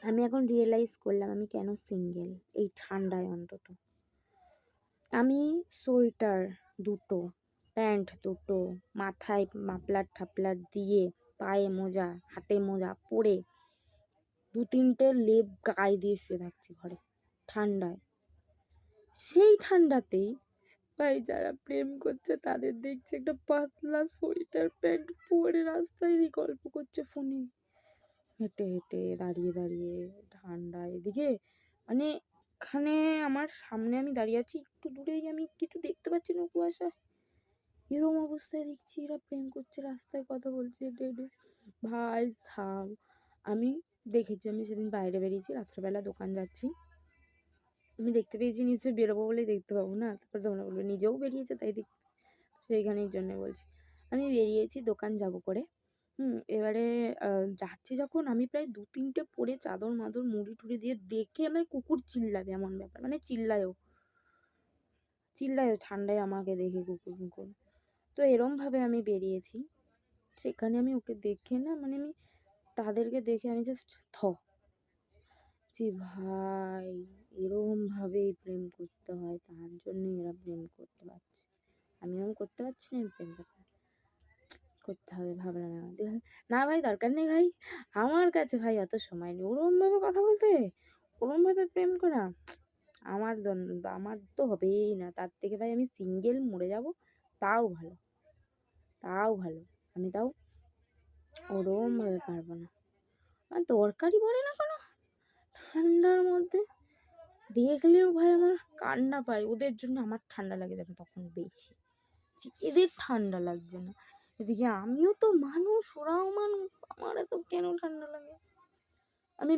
আমি এখন রিয়েলাইজ করলাম আমি কেন সিঙ্গেল, এই ঠান্ডায় অন্তত। আমি সোয়েটার দুটো, প্যান্ট দুটো, মাথায় মাফলার ঠাফলার দিয়ে, পায়ে মোজা, হাতে মোজা পরে 2-3টে লেপ গায়ে দিয়ে শুয়ে থাকছি ঘরে ঠান্ডায়। সেই ঠান্ডাতেই ভাই যারা প্রেম করছে তাদের দেখছি একটা পাতলা সোয়েটার প্যান্ট পরে রাস্তায় গল্প করছে ফোনে, হেঁটে হেঁটে, দাঁড়িয়ে দাঁড়িয়ে, ঠান্ডায়। এদিকে মানে এখানে আমার সামনে আমি দাঁড়িয়ে আছি, একটু দূরেই আমি কিছু দেখতে পাচ্ছি না, কুয়াশা। এরকম অবস্থায় দেখছি এরা প্রেম করছে, রাস্তায় কথা বলছে হেঁটে হেঁটে। ভাই সাব, আমি দেখেছি, আমি সেদিন বাইরে বেরিয়েছি রাত্রেবেলা, দোকান যাচ্ছি, আমি দেখতে পেয়েছি, নিশ্চয়ই বেরোবো বলেই দেখতে পাবো না, তারপর তোমরা বলবে নিজেও বেরিয়েছে তাই দেখ, সেইখানেই জন্য বলছি। আমি বেরিয়েছি দোকান যাব করে, এবারে যাচ্ছি যখন, আমি প্রায় 2-3টে পরে চাদর মাদর মুড়ি টুড়ি দিয়ে, দেখে আমায় কুকুর চিল্লাবে এমন ব্যাপার, মানে চিল্লায়ও ঠান্ডায় আমাকে দেখে কুকুর মুকুর। তো এরমভাবে আমি বেরিয়েছি, সেখানে আমি ওকে দেখে না, মানে আমি তাদেরকে দেখে আমি জাস্ট যে ভাই এরমভাবেই প্রেম করতে হয়, তার জন্যই এরা প্রেম করতে পারছে, আমি এরম করতে পারছি না, আমি প্রেম করতে হবে ভাবলাম। না ভাই দরকার নেই ভাই, আমার কাছে ভাই অত সময় নেই ওরমভাবে কথা বলতে, ওরমভাবে প্রেম করা আমার তো হবেই না। তার থেকে ভাই আমি সিঙ্গেল মরে যাব, তাও ভালো, আমি তাও ওরমভাবে পারবো না, আমার দরকারই পড়ে না কোনো ঠান্ডার মধ্যে। দেখলেও ভাই আমার কান্না পায়, ওদের জন্য আমার ঠান্ডা লাগে যেন তখন বেশি, যে এদের ঠান্ডা লাগছে না, এদিকে আমিও তো মানুষ, ওরাও মানুষ, আমার এত কেন ঠান্ডা লাগে। আমি